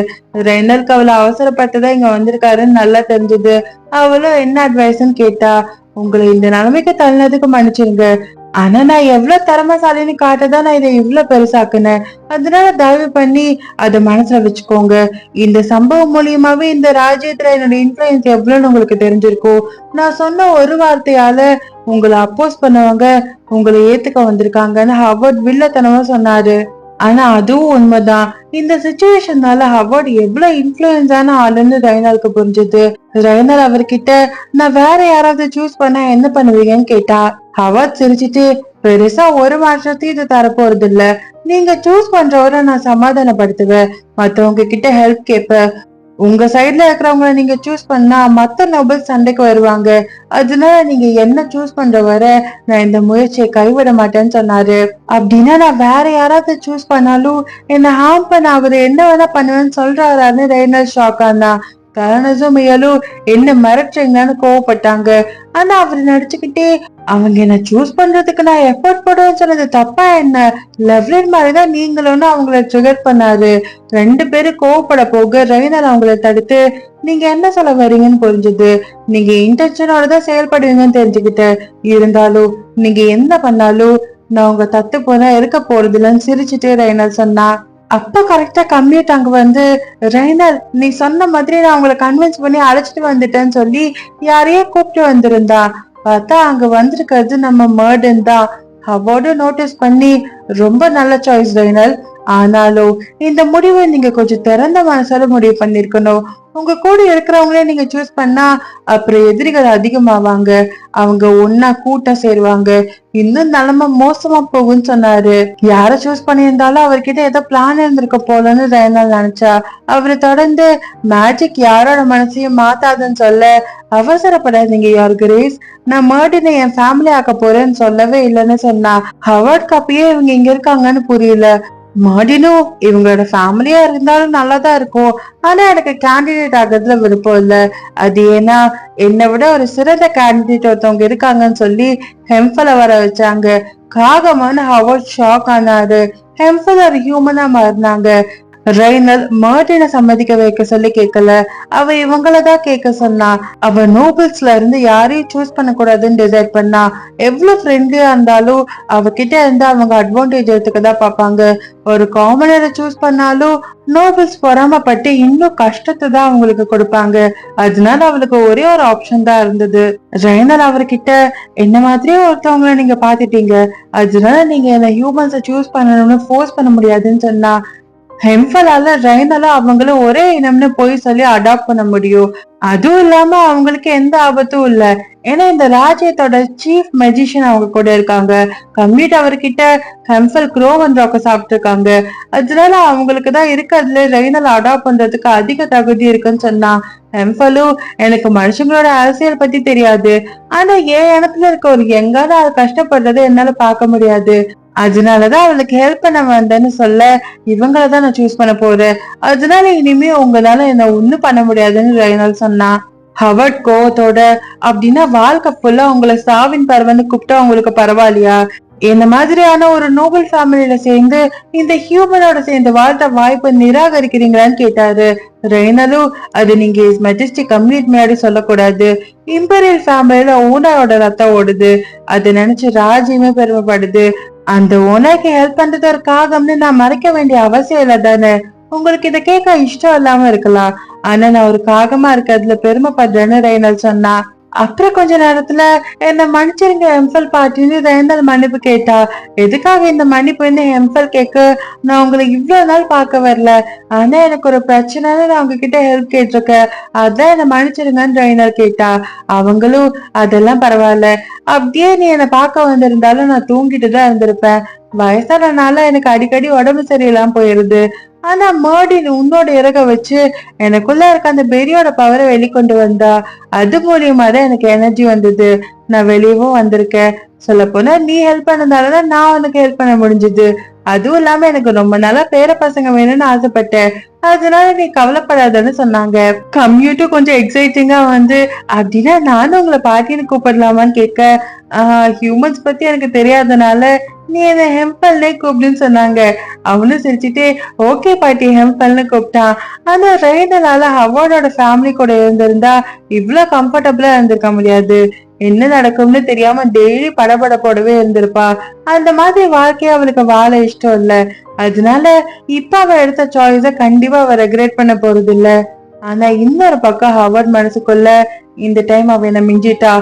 ரெய்னருக்கு அவளை அவசரப்பட்டுதான் இங்க வந்திருக்காருன்னு நல்லா தெரிஞ்சது. அவளும் என்ன அட்வைஸ்ன்னு கேட்டா, உங்களை இந்த நிலைமைக்கு தள்ளினதுக்கு மன்னிச்சிருங்க, ஆனா நான் எவ்வளவு திறமைசாலின்னு காட்டதான் நான் இதை இவ்வளவு பெருசாக்குனேன். அதனால தயவு பண்ணி அத மனசுல வச்சுக்கோங்க. இந்த சம்பவம் மூலியமாவே இந்த ராஜ்யத்துல என்னோட இன்ஃபுளுன்ஸ் எவ்வளவுன்னு உங்களுக்கு தெரிஞ்சிருக்கும். நான் சொன்ன ஒரு வார்த்தையால உங்களை அப்போஸ் பண்ணவங்க உங்களை ஏத்துக்க வந்திருக்காங்கன்னு ஹவர்ட் வில்லத்தனமா சொன்னாரு. ஆனா அதுவும் உண்மைதான். இந்த சிச்சுவேஷன்னால ஹவர்ட் எவ்வளவு இன்ஃபுளுன்ஸான ஆளுன்னு ரெய்னருக்கு புரிஞ்சது. ரெய்னர் அவர்கிட்ட நான் வேற யாராவது சூஸ் பண்ணா என்ன பண்ணுவீங்கன்னு கேட்டா. ஹவர்ட் சிரிச்சிட்டு பெருசா ஒரு மாற்றத்தையும் இது தரப்போறது இல்ல, நீங்க சூஸ் பண்றவரை நான் சமாதானப்படுத்துவேன், மத்தவங்க கிட்ட ஹெல்ப் கேட்பேன். உங்க சைட்ல இருக்கிறவங்களை நீங்க சூஸ் பண்ணா மத்த நோபல் சண்டைக்கு வருவாங்க. அதனால நீங்க என்ன சூஸ் பண்ற வர நான் இந்த முயற்சியை கைவிட மாட்டேன்னு சொன்னாரு. அப்படின்னா நான் வேற யாராவது சூஸ் பண்ணாலும் என்ன ஹார்ம் பண்ண அவரு என்ன வேணா பண்ணுவேன்னு சொல்றாரான்னு ரெய்னர் ஷாக் ஆனா. கரணசும் முயலும் என்ன மிரட்டுறீங்கன்னு கோவப்பட்டாங்க. ஆனா அவரு நடிச்சுக்கிட்டே அவங்க என்ன சூஸ் பண்றதுக்கு நான் எஃபர்ட் போடுவேன்னு சொன்னது தப்பா என்ன, லவ்லின் மாதிரிதான் நீங்களும் அவங்கள ட்ரிகர் பண்ணாரு. ரெண்டு பேரும் கோவப்பட போக ரெய்னர் அவங்கள தடுத்து நீங்க என்ன சொல்ல வரீங்கன்னு புரிஞ்சுது. நீங்க இன்டென்ஷனோட தான் செயல்படுவீங்கன்னு தெரிஞ்சுக்கிட்டேன். இருந்தாலும் நீங்க என்ன பண்ணாலும் நான் உங்க தத்து போனா இருக்க போறது இல்லைன்னு சிரிச்சுட்டு ரெய்னர் சொன்னா. அப்ப கரெக்டா கம்யூட் அங்க வந்து ரெய்னர் நீ சொன்ன மாதிரி நான் உங்களை கன்வின்ஸ் பண்ணி அழைச்சிட்டு வந்துட்டேன்னு சொல்லி யாரையே கூப்பிட்டு வந்திருந்தா. பார்த்தா அங்க வந்திருக்கிறது நம்ம மர்டன் தான். ஹவார்டு நோட்டீஸ் பண்ணி ரொம்ப நல்ல சாய்ஸ் ரெய்னர், ஆனாலும் இந்த முடிவை நீங்க கொஞ்சம் திறந்த மனசால முடிவு பண்ணிருக்கணும். உங்க கூட இருக்கிறவங்களே நீங்க சூஸ் பண்ணா அப்புறம் எதிரிகள் அதிகமாவாங்க, அவங்க ஒன்னா கூட்டம் சேருவாங்க, இன்னும் நிலைமை மோசமா போகும்னு சொன்னாரு. யார சூஸ் பண்ணியிருந்தாலும் அவர்கிட்ட ஏதோ பிளான் இருந்திருக்க போலன்னு ரெய்னர் நினைச்சா. அவரு தொடர்ந்து மேஜிக் யாரோட மனசையும் மாத்தாதுன்னு சொல்ல அவசரப்படாதீங்க யுவர் கிரேஸ், நான் மர்டினை என் ஃபேமிலி ஆக்க போறேன்னு சொல்லவே இல்லைன்னு சொன்னா. ஹவார்ட் கப்பியே இவங்க இங்க இருக்காங்கன்னு புரியல. மார்டினும் இவங்களோட ஃபேமிலியா இருந்தாலும் நல்லாதான் இருக்கும், ஆனா எனக்கு கேண்டிடேட் ஆகிறதுல விருப்பம் இல்ல. அது ஏன்னா என்னை விட ஒரு சிறந்த கேண்டிடேட் ஒருத்தவங்க இருக்காங்கன்னு சொல்லி ஹெம்ஃபல வர வச்சாங்க. காகமான ஹவார்ட் ஷாக் ஆனாரு. ஹெம்ஃபல் ஒரு ஹியூமனா மாறினாங்க. ரெய்னர் மார்டினை சம்மதிக்க வைக்க சொல்லி கேட்கல, அவ இவங்களதான் கேட்க சொன்னா. அவ நோபல்ஸ்ல இருந்து யாரையும் சூஸ் பண்ண கூடாதுன்னு டிசைட் பண்ணா. எவ்வளவு ஃப்ரெண்ட்லியா இருந்தாலும் அவகிட்ட இருந்து அவங்க அட்வான்டேஜ் எடுத்துக்கதான் பாப்பாங்க. ஒரு காமனரை சூஸ் பண்ணாலும் நோபல்ஸ் பொறாமப்பட்டு இன்னும் கஷ்டத்தை தான் அவங்களுக்கு கொடுப்பாங்க. அதனால அவளுக்கு ஒரே ஒரு ஆப்ஷன் தான் இருந்தது. ரெய்னர் அவர்கிட்ட என்ன மாதிரியே ஒருத்தவங்களை நீங்க பாத்துட்டீங்க, அதனால நீங்க என்ன ஹியூமன்ஸை சூஸ் பண்ணணும்னு ஃபோர்ஸ் பண்ண முடியாதுன்னு சொன்னா. ஹெம்ஃபலால ரெய்னால அவங்களும் ஒரே இனம்னு போய் சொல்லி அடாப்ட் பண்ண முடியும். அதுவும் இல்லாம அவங்களுக்கு எந்த ஆபத்தும் இல்ல, ஏன்னா இந்த ராஜ்யத்தோட சீஃப் மெஜிஷியன் அவங்க கூட இருக்காங்க. கம்யூட் அவர்கிட்ட ஹெம்ஃபல் குரோவன் ராக்க சாப்பிட்டு இருக்காங்க. அதனால அவங்களுக்கு தான் இருக்கிறதுல ரெய்னால அடாப்ட் பண்றதுக்கு அதிக தகுதி இருக்குன்னு சொன்னா. ஹெம்ஃபலும் எனக்கு மனுஷங்களோட அரசியல் பத்தி தெரியாது, ஆனா என் இடத்துல இருக்க ஒரு எங்கான அது கஷ்டப்படுறதை என்னால பார்க்க முடியாது, அதனாலதான் அவளுக்கு ஹெல்ப் பண்ண வந்தேன்னு சொல்ல இவங்களதான் நான் சூஸ் பண்ண போறேன், அதனால இனிமே உங்களால என்ன ஒண்ணும் பண்ண முடியாதுன்னு ரெய்னால் சொன்னா. ஹவர்ட் கோவத்தோட அப்படின்னா வாழ்க்கை ஃபுல்லா உங்களை சாவின் பரவன்னு கூப்பிட்டா உங்களுக்கு பரவாயில்லையா, என்ன மாதிரியான ஒரு நோபல் ஃபேமிலியில சேர்ந்து இந்த ஹியூமனோட சேர்ந்து வாழ்த்த வாய்ப்பை நிராகரிக்கிறீங்களான்னு கேட்டாரு. ரெய்னலும் அது நீங்க மெஜஸ்டிக் கம்யூனிட் முன்னாடி சொல்லக்கூடாது, இம்பீரியல் ஃபேமிலியில ஓனரோட ரத்தம் ஓடுது, அதை நினைச்சு ராஜ்யமே பெருமைப்படுது, அந்த ஓனருக்கு ஹெல்ப் பண்றது ஒரு காகம்னு நான் மறைக்க வேண்டிய அவசியம் இல்லை தானே, உங்களுக்கு இதை கேட்க இஷ்டம் இல்லாம இருக்கலாம், ஆனா நான் ஒரு காகமா இருக்கிறதுல பெருமைப்படுறேன்னு ரெய்னல் சொன்னா. அப்புறம் கொஞ்ச நேரத்துல என்ன மன்னிச்சிருங்க எம்ஃபல் பாட்டின்னு ரெய்னல் மன்னிப்பு கேட்டா. எதுக்காக இந்த மன்னிப்புன்னு எம்ஃபல் கேட்க, நான் உங்களை இவ்வளவு நாள் பார்க்க வரல, ஆனா எனக்கு ஒரு பிரச்சனைன்னு நான் உங்ககிட்ட ஹெல்ப் கேட்டிருக்கேன், அதான் என்ன மன்னிச்சிருங்கன்னு ரெய்னல் கேட்டா. அவங்களும் அதெல்லாம் பரவாயில்ல, அப்படியே நீ என்னை பார்க்க வந்திருந்தாலும் நான் தூங்கிட்டு தான் இருந்திருப்பேன், வயசானனால எனக்கு அடிக்கடி உடம்பு சரியில்லாம போயிருது, ஆனா மர்டின் உன்னோட இறக வச்சு எனக்குள்ள இருக்க அந்த பெரியோட பவரை வெளிக்கொண்டு வந்தா, அது மூலியமா தான் எனக்கு எனர்ஜி வந்தது, நான் வெளியவும் வந்திருக்கேன், சொல்ல போனா நீ ஹெல்ப் பண்ணதாலதான் நான் உனக்கு ஹெல்ப் பண்ண முடிஞ்சது, அதுவும் இல்லாம எனக்கு ரொம்ப நாளா பேர பசங்க வேணும்னு ஆசைப்பட்டேன், அதனால நீ கவலைப்படாதன்னு சொன்னாங்க. கம்யூட்டும் கொஞ்சம் எக்ஸைட்டிங்கா வந்து, அப்படின்னா நானும் உங்களை பாட்டின்னு கூப்பிடலாமான்னு கேட்க, ஹியூமன்ஸ் பத்தி எனக்கு தெரியாதனால நீ என்ன ஹெம்பல்னே கூப்பிடுன்னு சொன்னாங்க. அவனும் சிரிச்சுட்டே ஓகே பாட்டி ஹெம்பல்னு கூப்பிட்டான். ஆனா ரெய்னலால ஹவார்டோட ஃபேமிலி கூட இருந்திருந்தா இவ்வளவு கம்ஃபர்டபுளா இருந்திருக்க முடியாது, என்ன நடக்கும்னு தெரியாம டெய்லி படபடப்போடவே இருந்திருப்பா. அந்த மாதிரி வாழ்க்கைய அவளுக்கு வாழ இஷ்டம் இல்ல, அதனால இப்ப அவ எடுத்த சாய்ஸ கண்டிப்பா அவ ரெக்ரெட் பண்ண போறது இல்ல. ஆனா இன்னொரு பக்கம் ஹவார்ட் மனசுக்குள்ள, இந்த டைம் அவ என்ன மிஞ்சிட்டா,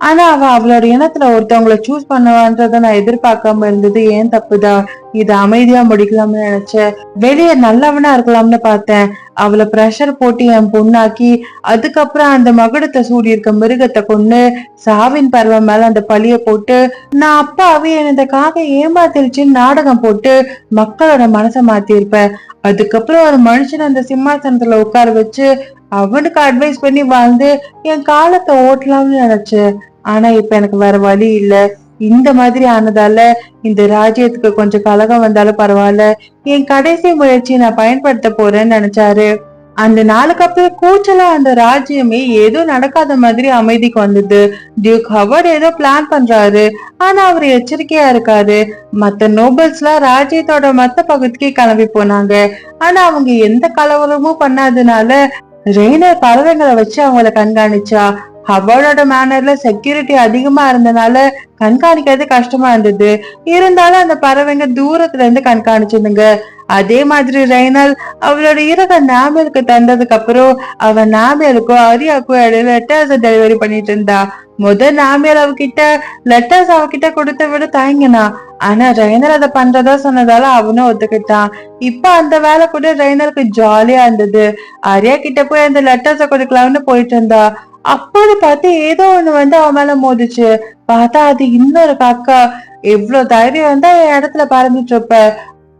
ஆனா அவ அவளோட இனத்துல ஒருத்தவங்களை சூஸ் பண்ணுவான்றத நான் எதிர்பார்க்காம இருந்தது ஏன் தப்புதான், இது அமைதியா முடிக்கலாம்னு நினைச்சேன், வெளியே நல்லவனா இருக்கலாம்னு பார்த்தேன், அவளை பிரஷர் போட்டு என் பொண்ணாக்கி அதுக்கப்புறம் அந்த மகுடத்தை சூடி இருக்க மிருகத்தை கொண்டு சாவின் பருவம் மேல அந்த பழிய போட்டு நான் அப்பாவே எனக்காக ஏமாத்திருச்சுன்னு நாடகம் போட்டு மக்களோட மனசை மாத்திருப்பேன். அதுக்கப்புறம் ஒரு மனுஷன் அந்த சிம்மாசனத்துல உட்கார வச்சு அவனுக்கு அட்வைஸ் பண்ணி வாழ்ந்து என் காலத்தை ஓட்டலாம்னு நினைச்சேன். ஆனா இப்ப எனக்கு வேற வழி இல்ல, இந்த மாதிரி ஆனதால இந்த ராஜ்யத்துக்கு கொஞ்சம் கலகம் வந்தாலும் பரவாயில்ல, என் கடைசி முயற்சியை நான் பயன்படுத்த போறேன்னு நினைச்சாரு. அந்த நாளுக்கு அப்புறம் கூச்சலா அந்த ராஜ்யமே ஏதோ நடக்காத மாதிரி அமைதிக்கு வந்தது. டியூக் ஹவார்ட் ஏதோ பிளான் பண்றாரு, ஆனா அவர் எச்சரிக்கையா இருக்காரு. மத்த நோபல்ஸ் எல்லாம் ராஜ்யத்தோட மத்த பகுதிக்கு கிளம்பி போனாங்க, ஆனா அவங்க எந்த கலவரமும் பண்ணாதனால ரெய்னர் பறவைங்களை வச்சு அவங்கள கண்காணிச்சா. ஹவார்டோட மேனர்ல செக்யூரிட்டி அதிகமா இருந்தனால கண்காணிக்கிறது கஷ்டமா இருந்தது, இருந்தாலும் அந்த பறவைங்க தூரத்துல இருந்து கண்காணிச்சிருந்துங்க. அதே மாதிரி ரெய்னல் அவளோட இறக நாமியலுக்கு தந்ததுக்கு அப்புறம் அவ நாமியலுக்கும் அரியாக்கும் இடையில லெட்டர்ஸ் டெலிவரி பண்ணிட்டு இருந்தா. முதல் நாமியல் அவகிட்ட லெட்டர்ஸ் அவகிட்ட கொடுத்த விட தயங்கினா, ஆனா ரெய்னர் அதை பண்றதா சொன்னதால அவனும் ஒத்துக்கிட்டான். இப்ப அந்த வேலை கூட ரெய்னருக்கு ஜாலியா இருந்தது. அரியா கிட்ட போய் அந்த லெட்டர்ஸ கொடுக்கலாம்னு போயிட்டு இருந்தா. அப்போது பார்த்து ஏதோ ஒண்ணு வந்து அவன் மேல மோதிச்சு. பார்த்தா அது இன்னொரு காக்கா. எவ்வளவு தைரியம் வந்தா என் இடத்துல பறந்துட்டு இருப்ப,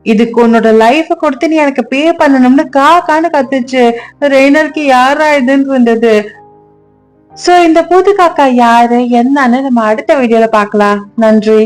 இதுக்கு உன்னோட லைஃப் கொடுத்து நீ எனக்கு பே பண்ணணும்னு காக்கான்னு கத்துச்சு. ரெய்னருக்கு யாரா இதுன்னு இருந்தது. சோ இந்த புது காக்கா யாரு என்னன்னு நம்ம அடுத்த வீடியோல பாக்கலாம். நன்றி.